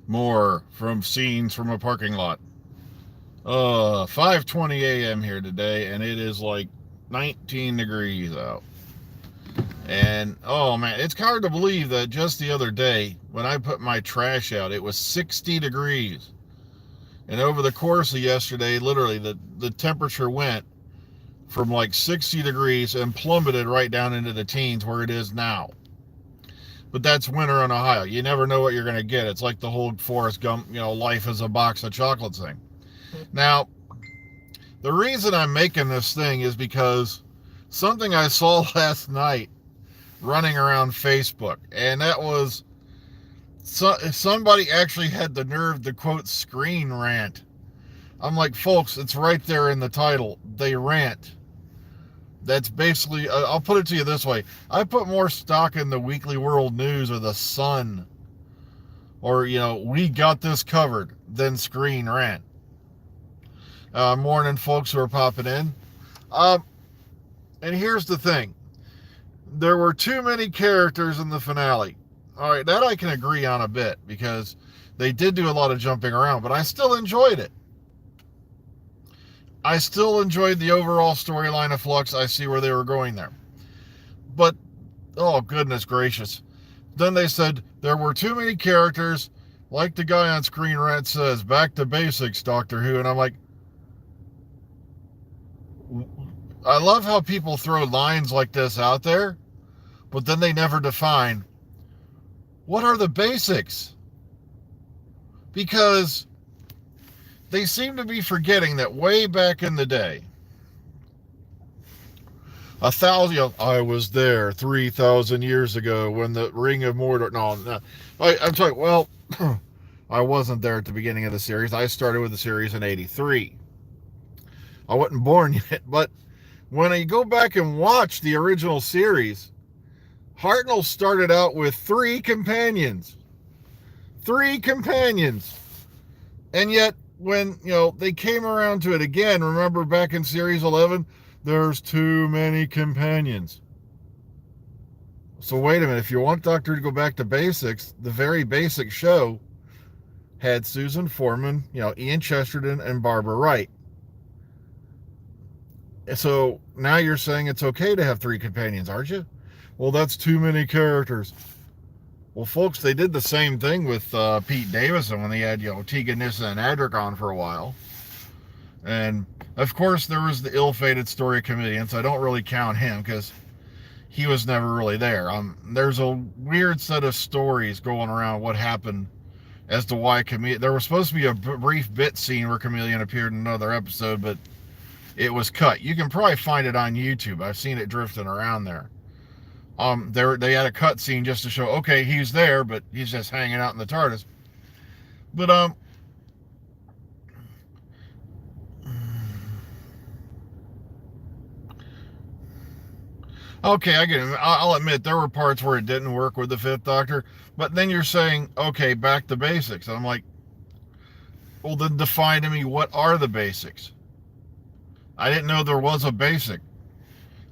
More from scenes from a parking lot. 5:20 a.m. here today, and it is like 19 degrees out. And oh man, it's hard to believe that just the other day when I put my trash out, it was 60 degrees. And over the course of yesterday, literally the temperature went from like 60 degrees and plummeted right down into the teens where it is now. But that's winter in Ohio. You never know what you're going to get. It's like the whole Forrest Gump, life is a box of chocolates thing. Now, the reason I'm making this thing is because something I saw last night running around Facebook, and that was somebody actually had the nerve to quote Screen Rant. I'm like, folks, it's right there in the title. They rant. That's basically, I'll put it to you this way. I put more stock in the Weekly World News or the Sun or, we got this covered than Screen Rant. Morning, folks who are popping in. And here's the thing. There were too many characters in the finale. All right, that I can agree on a bit because they did do a lot of jumping around, but I still enjoyed it. I still enjoyed the overall storyline of Flux. I see where they were going there. But, oh, goodness gracious. Then they said there were too many characters, like the guy on Screen Rant says, back to basics, Doctor Who. And I'm like, I love how people throw lines like this out there, but then they never define what are the basics. Because they seem to be forgetting that way back in the day, I was there 3,000 years ago when the Ring of Mordor. No. I'm sorry. Well, I wasn't there at the beginning of the series. I started with the series in '83. I wasn't born yet, but when I go back and watch the original series, Hartnell started out with 3 companions. 3 companions. And yet, when, they came around to it again, remember back in series 11, there's too many companions. So wait a minute, if you want Doctor to go back to basics, the very basic show had Susan Foreman, Ian Chesterton, and Barbara Wright. So now you're saying it's okay to have 3 companions, aren't you? Well, that's too many characters. Well, folks, they did the same thing with Pete Davidson when they had, Tegan Nissen and Adric on for a while. And, of course, there was the ill-fated Story Comedian, so I don't really count him because he was never really there. There's a weird set of stories going around what happened as to why Chameleon... There was supposed to be a brief bit scene where Chameleon appeared in another episode, but it was cut. You can probably find it on YouTube. I've seen it drifting around there. They had a cut scene just to show, okay, he's there, but he's just hanging out in the TARDIS. But, okay, I get it. I'll admit there were parts where it didn't work with the 5th Doctor, but then you're saying, okay, back to basics. And I'm like, well, then define to me what are the basics. I didn't know there was a basic.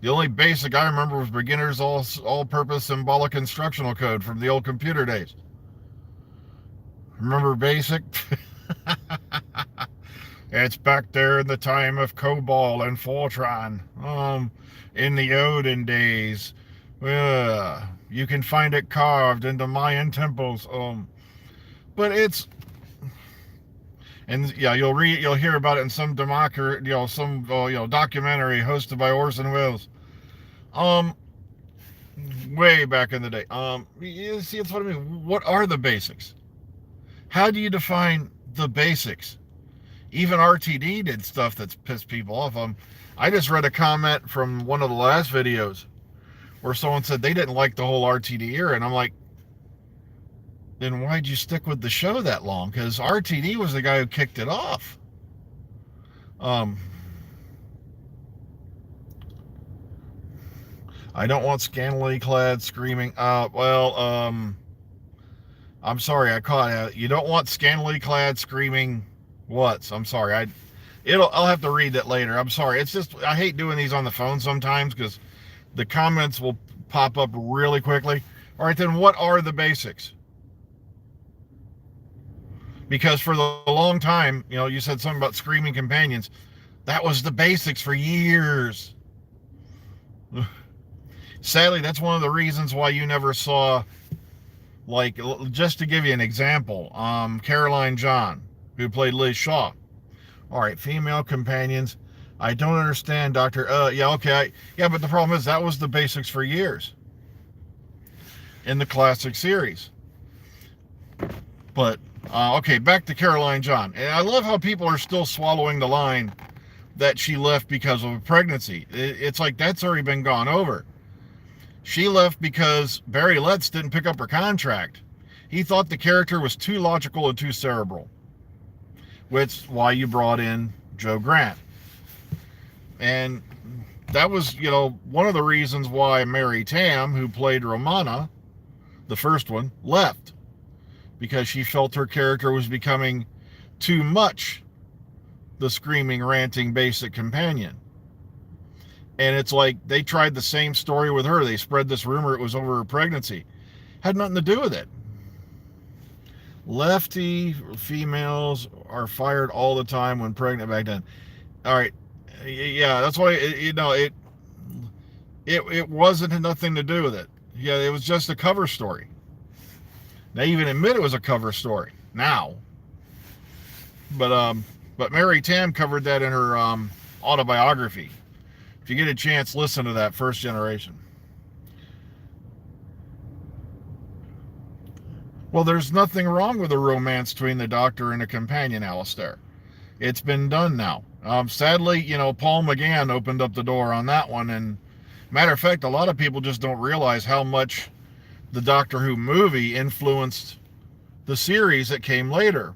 The only basic I remember was beginner's all-purpose symbolic instructional code from the old computer days. Remember basic? It's back there in the time of COBOL and Fortran. In the olden days. You can find it carved into Mayan temples. But it's... And yeah, you'll hear about it in some documentary hosted by Orson Welles. Way back in the day. You see, it's what I mean. What are the basics? How do you define the basics? Even RTD did stuff that's pissed people off. I just read a comment from one of the last videos where someone said they didn't like the whole RTD era, and I'm like, then why'd you stick with the show that long? Because RTD was the guy who kicked it off. I don't want scantily clad screaming. I'm sorry, I caught it. You don't want scantily clad screaming what's? I'm sorry. I'll have to read that later. I'm sorry. It's just, I hate doing these on the phone sometimes because the comments will pop up really quickly. All right, then what are the basics? Because for the long time, you said something about screaming companions. That was the basics for years. Sadly, that's one of the reasons why you never saw, like, just to give you an example, Caroline John, who played Liz Shaw. All right, female companions. I don't understand, Doctor. Yeah, okay. Yeah, but the problem is that was the basics for years in the classic series. But, okay, back to Caroline John. And I love how people are still swallowing the line that she left because of a pregnancy. It's like that's already been gone over. She left because Barry Letts didn't pick up her contract. He thought the character was too logical and too cerebral, which is why you brought in Joe Grant. And that was, one of the reasons why Mary Tamm, who played Romana, the first one, left. Because she felt her character was becoming too much the screaming, ranting, basic companion. And it's like they tried the same story with her. They spread this rumor it was over her pregnancy. Had nothing to do with it. Lefty females are fired all the time when pregnant back then. All right. Yeah, that's why, it wasn't nothing to do with it. Yeah, it was just a cover story. They even admit it was a cover story now. But Mary Tamm covered that in her autobiography. If you get a chance, listen to that, First Generation. Well, there's nothing wrong with a romance between the Doctor and a companion, Alistair. It's been done now. Sadly, Paul McGann opened up the door on that one. And matter of fact, a lot of people just don't realize how much the Doctor Who movie influenced the series that came later.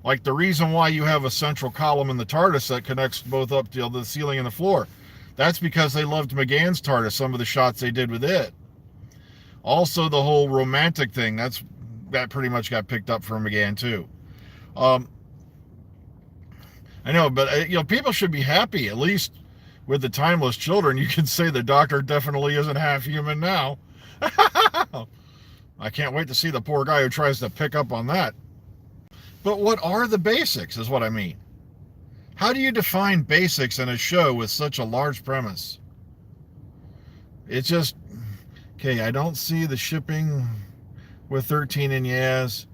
Like the reason why you have a central column in the TARDIS that connects both up to the ceiling and the floor. That's because they loved McGann's TARDIS, some of the shots they did with it. Also, the whole romantic thing, that pretty much got picked up from McGann too. I know, but people should be happy, at least with the Timeless Children. You can say the Doctor definitely isn't half human now. I can't wait to see the poor guy who tries to pick up on that. But what are the basics is what I mean. How do you define basics in a show with such a large premise? It's just, okay, I don't see the shipping with 13 and Yaz.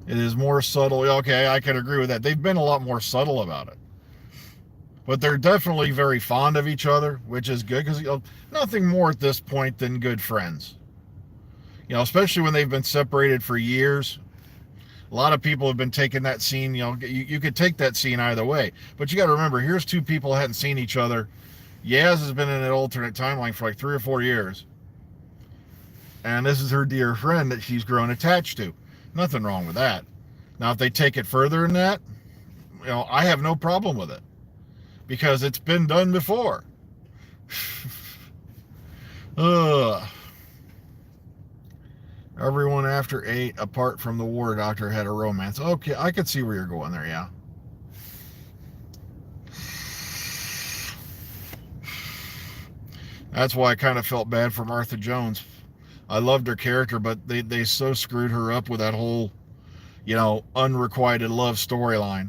It is more subtle. Okay, I can agree with that. They've been a lot more subtle about it. But they're definitely very fond of each other, which is good because nothing more at this point than good friends. Especially when they've been separated for years. A lot of people have been taking that scene, you could take that scene either way. But you got to remember, here's two people who hadn't seen each other. Yaz has been in an alternate timeline for like 3 or 4 years. And this is her dear friend that she's grown attached to. Nothing wrong with that. Now, if they take it further than that, I have no problem with it. Because it's been done before. Everyone after 8, apart from the War Doctor, had a romance. Okay, I could see where you're going there, yeah. That's why I kind of felt bad for Martha Jones. I loved her character, but they so screwed her up with that whole, unrequited love storyline.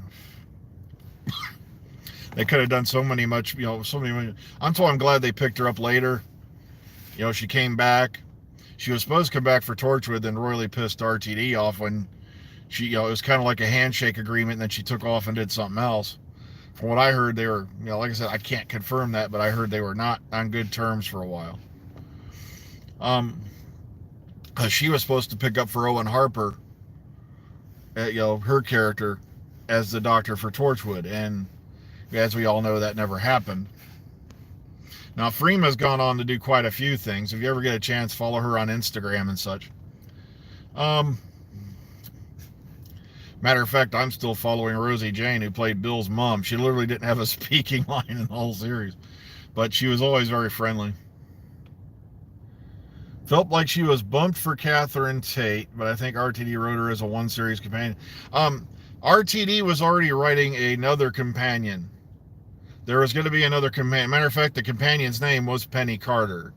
They could have done so many. I'm glad they picked her up later. She came back. She was supposed to come back for Torchwood, then royally pissed RTD off when she, it was kind of like a handshake agreement, and then she took off and did something else. From what I heard, they were, like I said, I can't confirm that, but I heard they were not on good terms for a while. She was supposed to pick up for Owen Harper, her character, as the Doctor for Torchwood, and as we all know, that never happened. Now, Freema's gone on to do quite a few things. If you ever get a chance, follow her on Instagram and such. Matter of fact, I'm still following Rosie Jane, who played Bill's mom. She literally didn't have a speaking line in the whole series, but she was always very friendly. Felt like she was bumped for Catherine Tate, but I think RTD wrote her as a one-series companion. RTD was already writing another companion. There was going to be another companion. Matter of fact, the companion's name was Penny Carter.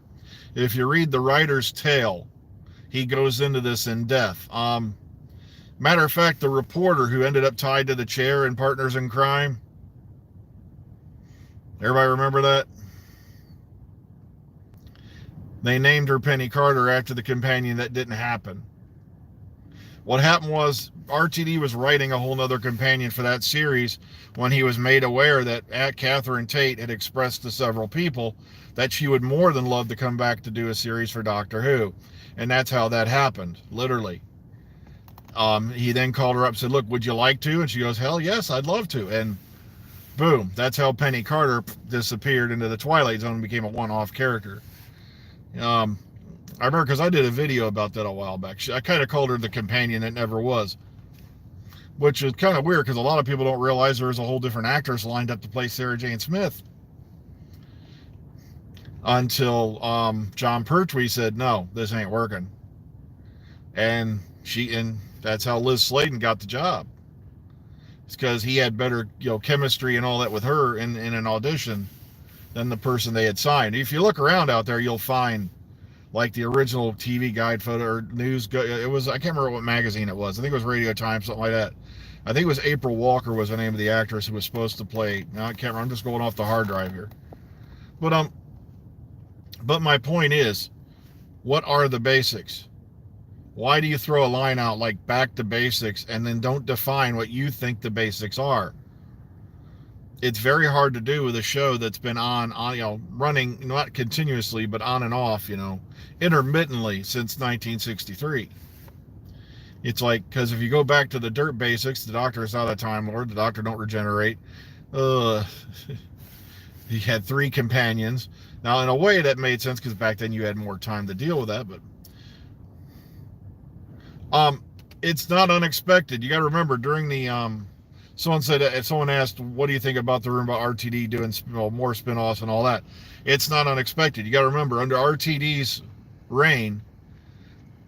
If you read the writer's tale, he goes into this in depth. Matter of fact, the reporter who ended up tied to the chair in Partners in Crime, everybody remember that? They named her Penny Carter after the companion that didn't happen. What happened was RTD was writing a whole nother companion for that series when he was made aware that Catherine Tate had expressed to several people that she would more than love to come back to do a series for Doctor Who. And that's how that happened, literally. He then called her up and said, look, would you like to? And she goes, hell yes, I'd love to. And boom, that's how Penny Carter disappeared into the Twilight Zone and became a one-off character. I remember because I did a video about that a while back. I kind of called her the companion that never was, which is kind of weird because a lot of people don't realize there's a whole different actress lined up to play Sarah Jane Smith until John Pertwee said, no, this ain't working. And that's how Liz Sladen got the job. It's because he had better, chemistry and all that with her in an audition than the person they had signed. If you look around out there, you'll find like the original TV guide photo or news. It was, I can't remember what magazine it was. I think it was Radio Times, something like that. I think it was April Walker was the name of the actress who was supposed to play. Now, I can't remember. I'm just going off the hard drive here. But my point is, what are the basics? Why do you throw a line out like back to basics and then don't define what you think the basics are? It's very hard to do with a show that's been on running, not continuously, but on and off, intermittently since 1963. It's like, because if you go back to the dirt basics, the Doctor is not a Time Lord, the Doctor don't regenerate. He had 3 companions. Now, in a way, that made sense because back then you had more time to deal with that, but it's not unexpected. You got to remember, during the someone said, if someone asked, what do you think about the room about RTD doing more spin-offs and all that? It's not unexpected. You got to remember, under RTD's reign,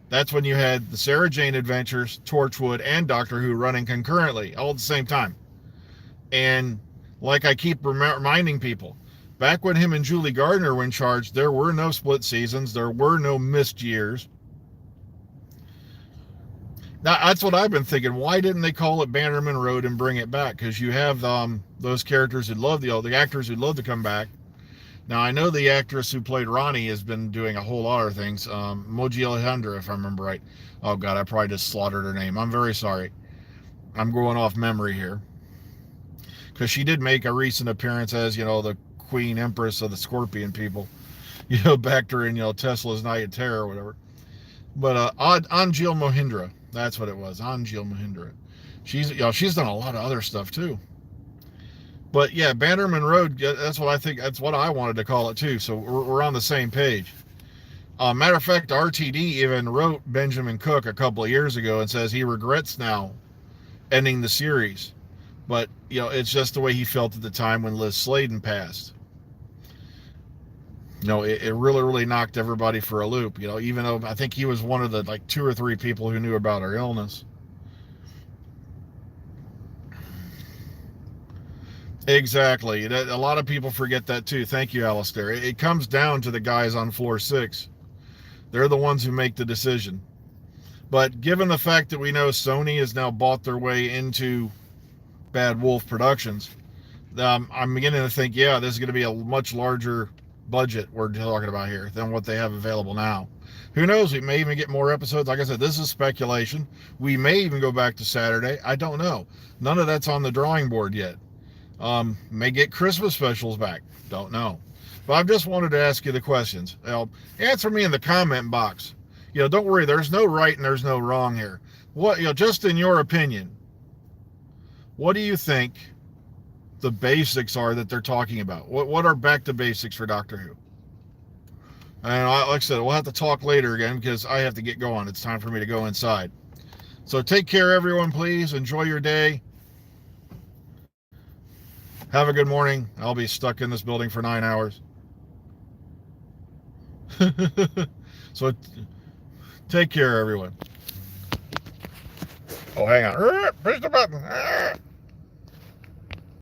that's when you had the Sarah Jane Adventures, Torchwood, and Doctor Who running concurrently, all at the same time. And like I keep reminding people, back when him and Julie Gardner were in charge, there were no split seasons. There were no missed years. Now, that's what I've been thinking. Why didn't they call it Bannerman Road and bring it back? Because you have those characters who love the actors who'd love to come back. Now, I know the actress who played Ronnie has been doing a whole lot of things. Moji Alejandra, if I remember right. Oh, God, I probably just slaughtered her name. I'm very sorry. I'm going off memory here. Because she did make a recent appearance as, the Queen Empress of the Scorpion people. Back during, Tesla's Night of Terror or whatever. But Anjali Mohindra. That's what it was, Anjali Mohindra. She's done a lot of other stuff too. But yeah, Bannerman Road, that's what I think, that's what I wanted to call it too. So we're on the same page. Matter of fact, RTD even wrote Benjamin Cook a couple of years ago and says he regrets now ending the series. But, it's just the way he felt at the time when Liz Sladen passed. It really, really knocked everybody for a loop, even though I think he was one of the 2 or 3 people who knew about her illness. Exactly. A lot of people forget that too. Thank you, Alistair. It comes down to the guys on floor 6. They're the ones who make the decision. But given the fact that we know Sony has now bought their way into Bad Wolf Productions, I'm beginning to think, this is going to be a much larger budget we're talking about here than what they have available now. Who knows? We may even get more episodes. Like I said, this is speculation. We may even go back to Saturday. I don't know. None of that's on the drawing board yet. May get Christmas specials back. Don't know. But I've just wanted to ask you the questions. Answer me in the comment box. Don't worry. There's no right and there's no wrong here. What, just in your opinion, what do you think the basics are that they're talking about? What are back to basics for Doctor Who? And like I said, we'll have to talk later again because I have to get going. It's time for me to go inside. So take care, everyone, please. Enjoy your day. Have a good morning. I'll be stuck in this building for 9 hours. So take care, everyone. Oh, hang on. Push the button.